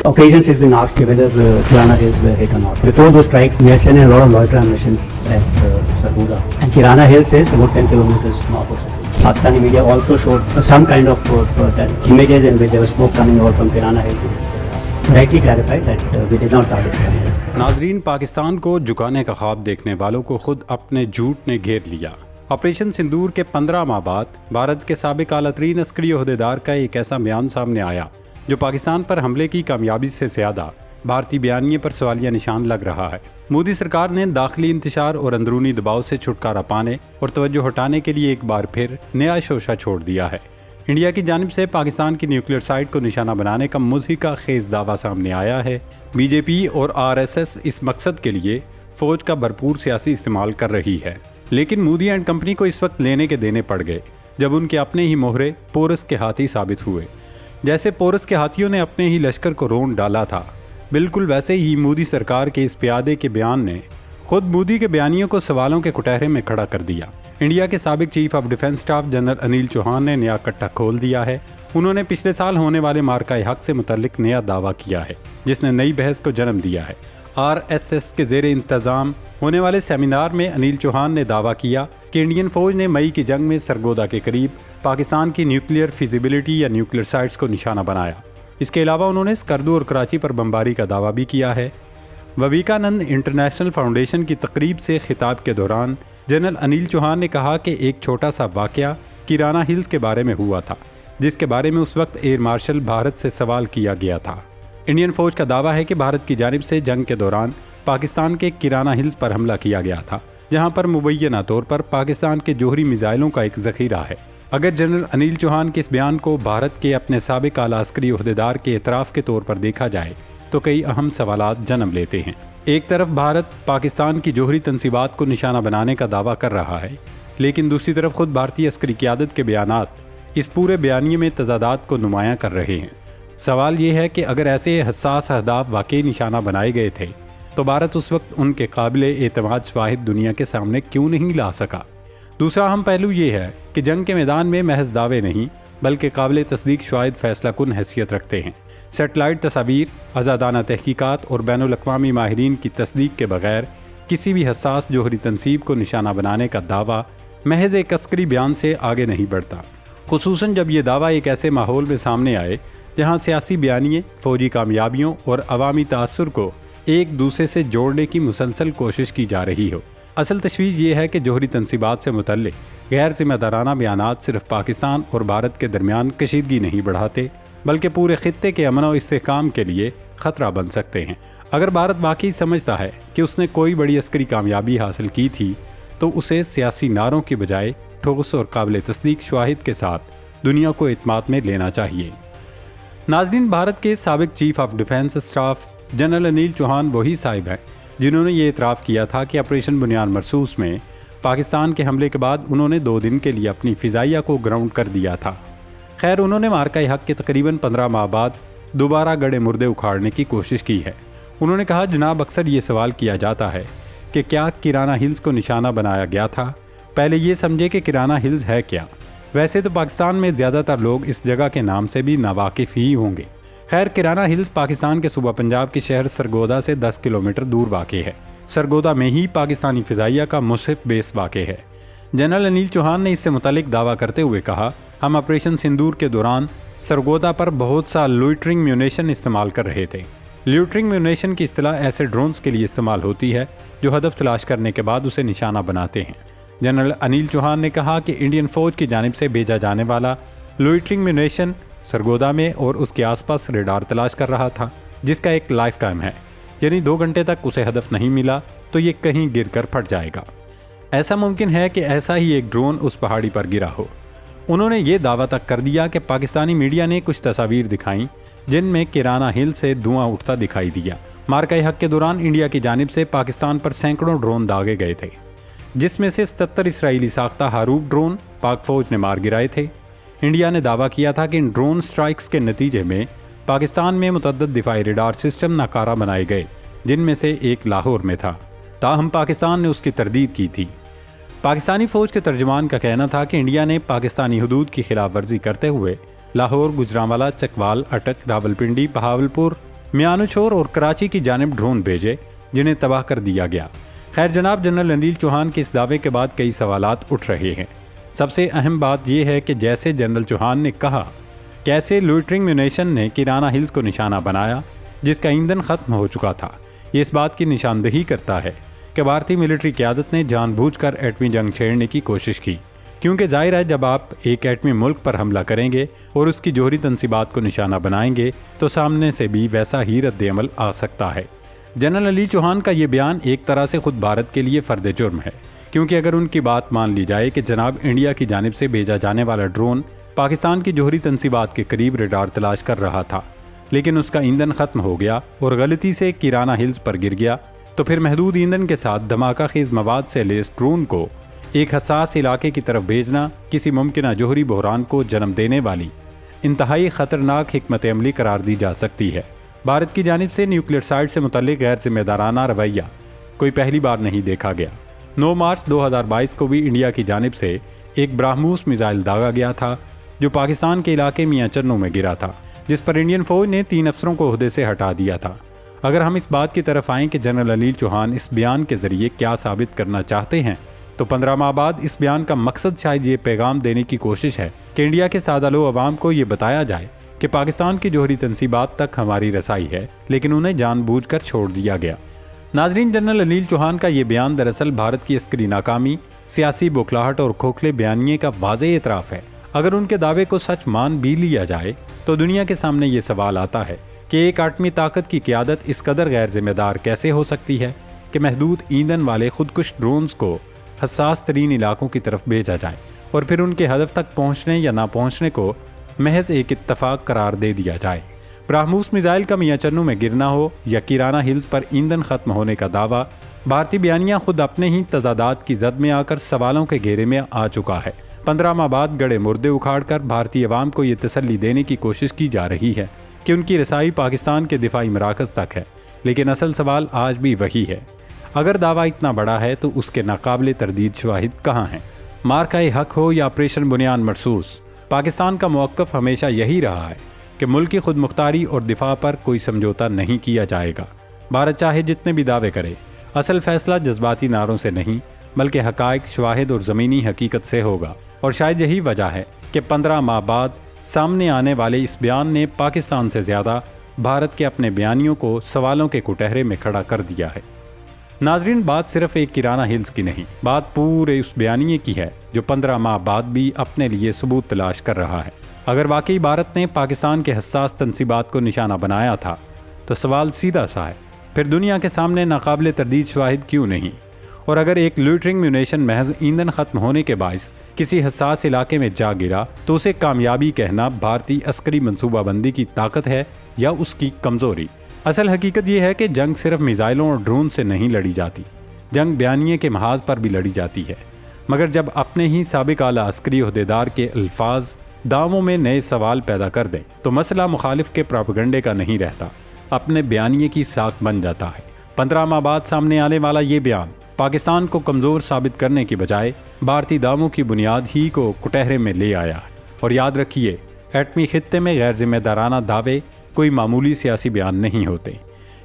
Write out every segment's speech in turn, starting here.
occasions it's been asked whether Kirana Hills were hit or not. Before those strikes, we had sent in a lot of loiter ammunitions at Sargodha. And Kirana Hills is about 10 kilometers north of Sargodha. Pakistani media also showed some kind of images in which there was smoke coming out from Kirana Hills. Rightly clarified that we did not target Kirana Hills. नाजरीन, पाकिस्तान को झुकाने का ख्वाब देखने वालों को खुद अपने झूठ ने घेर लिया। ऑपरेशन सिंदूर के 15 माह बाद भारत के साबिक आलातरीन अस्करी ओहदेदार का एक ऐसा बयान सामने आया जो पाकिस्तान पर हमले की कामयाबी से ज़्यादा भारतीय बयानिए पर सवालिया निशान लग रहा है। मोदी सरकार ने दाखिली इंतशार और अंदरूनी दबाव से छुटकारा पाने और तवज्जो हटाने के लिए एक बार फिर नया शोशा छोड़ दिया है। इंडिया की जानिब से पाकिस्तान की न्यूक्लियर साइट को निशाना बनाने का मुज़हिका खेज दावा सामने आया है। बीजेपी और आरएसएस इस मकसद के लिए फ़ौज का भरपूर सियासी इस्तेमाल कर रही है, लेकिन मोदी एंड कंपनी को इस वक्त लेने के देने पड़ गए जब उनके अपने ही मोहरे पोरस के हाथी साबित हुए। जैसे पोरस के हाथियों ने अपने ही लश्कर को रोन डाला था, बिल्कुल वैसे ही मोदी सरकार के इस प्यादे के बयान ने खुद मोदी के बयानियों को सवालों के कुटहरे में खड़ा कर दिया। इंडिया के साबिक chief of defence staff general Anil Chauhan ने नया कट्टा खोल दिया है। उन्होंने पिछले साल होने वाले मार्का हक से मुतल्लिक नया दावा किया है जिसने नई बहस को जन्म दिया है। आरएसएस के ज़ेरे इंतज़ाम होने वाले सेमिनार में अनिल चौहान ने दावा किया कि इंडियन फ़ौज ने मई की जंग में सरगोदा के करीब पाकिस्तान की न्यूक्लियर फिजिबिलिटी या न्यूक्लियर साइट्स को निशाना बनाया। इसके अलावा उन्होंने स्कर्दू और कराची पर बमबारी का दावा भी किया है। विवेकानंद इंटरनेशनल फाउंडेशन की तकरीब से खिताब के दौरान जनरल अनिल चौहान ने कहा कि एक छोटा सा वाक़या किराना हिल्स के बारे में हुआ था, जिसके बारे में उस वक्त एयर मार्शल भारत से सवाल किया गया था। इंडियन फ़ौज का दावा है कि भारत की जानिब से जंग के दौरान पाकिस्तान के किराना हिल्स पर हमला किया गया था, जहां पर मुबैना तौर पर पाकिस्तान के जोहरी मिसाइलों का एक ज़ख़ीरा है। अगर जनरल अनिल चौहान के इस बयान को भारत के अपने साबिक आला अस्करी ओहदेदार के एतराफ़ के तौर पर देखा जाए तो कई अहम सवालात जन्म लेते हैं। एक तरफ भारत पाकिस्तान की जोहरी तनसीबात को निशाना बनाने का दावा कर रहा है, लेकिन दूसरी तरफ खुद भारतीय अस्करी क़यादत के बयानात इस पूरे बयानिए में तज़ादात को नुमायाँ कर रहे हैं। सवाल ये है कि अगर ऐसे हसास अहदाफ वाकई निशाना बनाए गए थे तो भारत उस वक्त उनके काबिले एतमाद शवाहिद दुनिया के सामने क्यों नहीं ला सका। दूसरा अहम पहलू ये है कि जंग के मैदान में महज दावे नहीं बल्कि काबिल तस्दीक शवाहिद फैसला कुन हैसियत रखते हैं। सेटेलाइट तस्वीर, आज़ादाना तहकीकात और बैनुल अक़वामी माहिरीन की तस्दीक के बगैर किसी भी हसास जोहरी तनसीब को निशाना बनाने का दावा महज एक अस्करी बयान से आगे नहीं बढ़ता, खुसूसन जब ये दावा एक ऐसे माहौल में सामने आए जहाँ सियासी बयानिए, फ़ौजी कामयाबियों और अवामी तासुर को एक दूसरे से जोड़ने की मुसलसल कोशिश की जा रही हो। असल तशवीश ये है कि जोहरी तनसीबात से मुतल्लिक गैर ज़िम्मेदाराना बयानात सिर्फ पाकिस्तान और भारत के दरमियान कशीदगी नहीं बढ़ाते बल्कि पूरे खित्ते के अमन और इस्तेहकाम के लिए ख़तरा बन सकते हैं। अगर भारत वाकई समझता है कि उसने कोई बड़ी अस्करी कामयाबी हासिल की थी तो उसे सियासी नारों की बजाय ठोस और काबिल तस्दीक शवाहिद के साथ दुनिया को इत्माद में लेना चाहिए। नाज़रीन, भारत के साबिक chief of defence staff general Anil Chauhan वही साहिब हैं जिन्होंने ये इतराफ़ किया था कि ऑपरेशन बुनियाद मरसूस में पाकिस्तान के हमले के बाद उन्होंने 2 दिन के लिए अपनी फ़िज़ाइया को ग्राउंड कर दिया था। खैर, उन्होंने मार्का हक के तकरीबन 15 माह बाद दोबारा गड़े मुर्दे उखाड़ने की कोशिश की है। उन्होंने कहा, जनाब, अक्सर ये सवाल किया जाता है कि क्या किराना हिल्स को निशाना बनाया गया था। पहले ये समझे कि किराना हिल्स है क्या। वैसे तो पाकिस्तान में ज़्यादातर लोग इस जगह के नाम से भी नावाकिफ़ ही होंगे। खैर, किराना हिल्स पाकिस्तान के सूबा पंजाब के शहर सरगोदा से 10 किलोमीटर दूर वाक़ है। सरगोदा में ही पाकिस्तानी फ़िज़ाइया का मुसहफ़ बेस वाक़ है। जनरल अनिल चौहान ने इससे मुतालिक दावा करते हुए कहा, हम ऑपरेशन सिंदूर के दौरान सरगोदा पर बहुत सा लॉइटरिंग म्यूनेशन इस्तेमाल कर रहे थे। लॉइटरिंग म्यूनेशन की इस्तिलाह ऐसे ड्रोन्स के लिए इस्तेमाल होती है जो हदफ तलाश करने के बाद उसे निशाना बनाते हैं। जनरल अनिल चौहान ने कहा कि इंडियन फ़ौज की जानिब से भेजा जाने वाला लॉइटरिंग म्यूनेशन सरगोदा में और उसके आसपास रेडार तलाश कर रहा था, जिसका एक लाइफ टाइम है, यानी 2 घंटे तक उसे हदफ नहीं मिला तो ये कहीं गिर कर फट जाएगा। ऐसा मुमकिन है कि ऐसा ही एक ड्रोन उस पहाड़ी पर गिरा हो। उन्होंने ये दावा तक कर दिया कि पाकिस्तानी मीडिया ने कुछ तस्वीर दिखाईं जिनमें किराना हिल से धुआं उठता दिखाई दिया। मार्का हक के दौरान इंडिया की जानिब से पाकिस्तान पर सैकड़ों ड्रोन दागे गए थे, जिसमें से 77 इसराइली साख्ता हारूब ड्रोन पाक फ़ौज ने मार गिराए थे। इंडिया ने दावा किया था कि इन ड्रोन स्ट्राइक्स के नतीजे में पाकिस्तान में मुतअद्दिद दिफाई रडार सिस्टम नाकारा बनाए गए, जिनमें से एक लाहौर में था। ताहम पाकिस्तान ने उसकी तरदीद की थी। पाकिस्तानी फ़ौज के तर्जुमान का कहना था कि इंडिया ने पाकिस्तानी हदूद की खिलाफ वर्जी करते हुए लाहौर, गुजरांवाला, चकवाल, अटक, रावलपिंडी, बहावलपुर, میانوچور اور کراچی کی جانب ڈرون بھیجے جنہیں تباہ کر دیا گیا۔ خیر جناب، جنرل انیل چوہان کے اس دعوے کے بعد کئی سوالات اٹھ رہے ہیں۔ سب سے اہم بات یہ ہے کہ جیسے جنرل چوہان نے کہا، کیسے لوئٹرنگ میونیشن نے کیرانہ ہلز کو نشانہ بنایا جس کا ایندھن ختم ہو چکا تھا۔ یہ اس بات کی نشاندہی کرتا ہے کہ بھارتی ملٹری قیادت نے جان بوجھ کر ایٹمی جنگ چھیڑنے کی کوشش کی، کیونکہ ظاہر ہے جب آپ ایک ایٹمی ملک پر حملہ کریں گے اور اس کی جوہری تنصیبات کو نشانہ بنائیں گے تو سامنے سے بھی ویسا ہی رد عمل آ سکتا ہے۔ جنرل انیل چوہان کا یہ بیان ایک طرح سے خود بھارت کے لیے فرد جرم ہے، کیونکہ اگر ان کی بات مان لی جائے کہ جناب انڈیا کی جانب سے بھیجا جانے والا ڈرون پاکستان کی جوہری تنصیبات کے قریب ریڈار تلاش کر رہا تھا لیکن اس کا ایندھن ختم ہو گیا اور غلطی سے کیرانہ ہلز پر گر گیا، تو پھر محدود ایندھن کے ساتھ دھماکہ خیز مواد سے لیس ڈرون کو ایک حساس علاقے کی طرف بھیجنا کسی ممکنہ جوہری بحران کو جنم دینے والی انتہائی خطرناک حکمت عملی قرار دی جا سکتی ہے۔ بھارت کی جانب سے نیوکلیئر سائٹ سے متعلق غیر ذمہ دارانہ رویہ کوئی پہلی بار نہیں دیکھا گیا۔ 9 مارچ 2022 کو بھی انڈیا کی جانب سے ایک براہموس میزائل داغا گیا تھا جو پاکستان کے علاقے میاں چنوں میں گرا تھا، جس پر انڈین فوج نے 3 افسروں کو عہدے سے ہٹا دیا تھا۔ اگر ہم اس بات کی طرف آئیں کہ جنرل انیل چوہان اس بیان کے ذریعے کیا ثابت کرنا چاہتے ہیں، تو 15 ماہ بعد اس بیان کا مقصد شاید یہ پیغام دینے کی کوشش ہے کہ انڈیا کے سادہ لو عوام کو یہ بتایا جائے کہ پاکستان کی جوہری تنصیبات تک ہماری رسائی ہے لیکن انہیں جان بوجھ کر چھوڑ دیا گیا۔ ناظرین، جنرل انیل چوہان کا یہ بیان دراصل بھارت کی عسکری ناکامی، سیاسی بوکھلاہٹ اور کھوکھلے بیانیے کا واضح اعتراف ہے۔ اگر ان کے دعوے کو سچ مان بھی لیا جائے تو دنیا کے سامنے یہ سوال آتا ہے کہ ایک ایٹمی طاقت کی قیادت اس قدر غیر ذمہ دار کیسے ہو سکتی ہے کہ محدود ایندھن والے خودکش ڈرونز کو حساس ترین علاقوں کی طرف بھیجا جائے اور پھر ان کے ہدف تک پہنچنے یا نہ پہنچنے کو محض ایک اتفاق قرار دے دیا جائے۔ براہموس میزائل کا میاں چنوں میں گرنا ہو یا کیرانہ ہلز پر ایندھن ختم ہونے کا دعویٰ، بھارتی بیانیہ خود اپنے ہی تضادات کی زد میں آ کر سوالوں کے گھیرے میں آ چکا ہے۔ 15 ماہ بعد گڑے مردے اکھاڑ کر بھارتی عوام کو یہ تسلی دینے کی کوشش کی جا رہی ہے کہ ان کی رسائی پاکستان کے دفاعی مراکز تک ہے، لیکن اصل سوال آج بھی وہی ہے۔ اگر دعویٰ اتنا بڑا ہے تو اس کے ناقابل تردید شواہد کہاں ہیں؟ مارکہ حق ہو یا آپریشن بنیاد مرصوص، پاکستان کا موقف ہمیشہ یہی رہا ہے کہ ملک کی خود مختاری اور دفاع پر کوئی سمجھوتا نہیں کیا جائے گا۔ بھارت چاہے جتنے بھی دعوے کرے، اصل فیصلہ جذباتی نعروں سے نہیں بلکہ حقائق، شواہد اور زمینی حقیقت سے ہوگا، اور شاید یہی وجہ ہے کہ 15 ماہ بعد سامنے آنے والے اس بیان نے پاکستان سے زیادہ بھارت کے اپنے بیانیوں کو سوالوں کے کٹہرے میں کھڑا کر دیا ہے۔ ناظرین، بات صرف ایک کیرانہ ہلز کی نہیں، بات پورے اس بیانیے کی ہے جو 15 ماہ بعد بھی اپنے لیے ثبوت تلاش کر رہا ہے۔ اگر واقعی بھارت نے پاکستان کے حساس تنصیبات کو نشانہ بنایا تھا تو سوال سیدھا سا ہے، پھر دنیا کے سامنے ناقابل تردید شواہد کیوں نہیں؟ اور اگر ایک لوئٹرنگ میونیشن محض ایندھن ختم ہونے کے باعث کسی حساس علاقے میں جا گرا تو اسے کامیابی کہنا بھارتی عسکری منصوبہ بندی کی طاقت ہے یا اس کی کمزوری؟ اصل حقیقت یہ ہے کہ جنگ صرف میزائلوں اور ڈرون سے نہیں لڑی جاتی، جنگ بیانیے کے محاذ پر بھی لڑی جاتی ہے، مگر جب اپنے ہی سابق اعلیٰ عسکری عہدیدار کے الفاظ داموں میں نئے سوال پیدا کر دیں تو مسئلہ مخالف کے پراپیگنڈے کا نہیں رہتا، اپنے بیانیے کی ساکھ بن جاتا ہے۔ 15 ماہ بعد سامنے آنے والا یہ بیان پاکستان کو کمزور ثابت کرنے کی بجائے بھارتی داموں کی بنیاد ہی کو کٹہرے میں لے آیا ہے۔ اور یاد رکھیے، ایٹمی خطے میں غیر ذمہ دارانہ دعوے کوئی معمولی سیاسی بیان نہیں ہوتے۔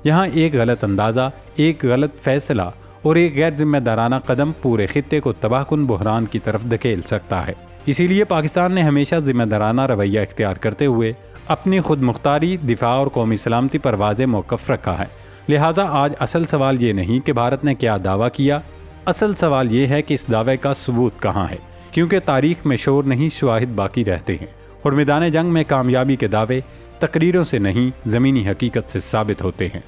یہاں ایک غلط اندازہ، ایک غلط فیصلہ اور ایک غیر ذمہ دارانہ قدم پورے خطے کو تباہ کن بحران کی طرف دھکیل سکتا ہے۔ اسی لیے پاکستان نے ہمیشہ ذمہ دارانہ رویہ اختیار کرتے ہوئے اپنی خود مختاری، دفاع اور قومی سلامتی پر واضح موقف رکھا ہے۔ لہٰذا آج اصل سوال یہ نہیں کہ بھارت نے کیا دعویٰ کیا، اصل سوال یہ ہے کہ اس دعوے کا ثبوت کہاں ہے، کیونکہ تاریخ میں شور نہیں، شواہد باقی رہتے ہیں، اور میدان جنگ میں کامیابی کے دعوے تقریروں سے نہیں، زمینی حقیقت سے ثابت ہوتے ہیں۔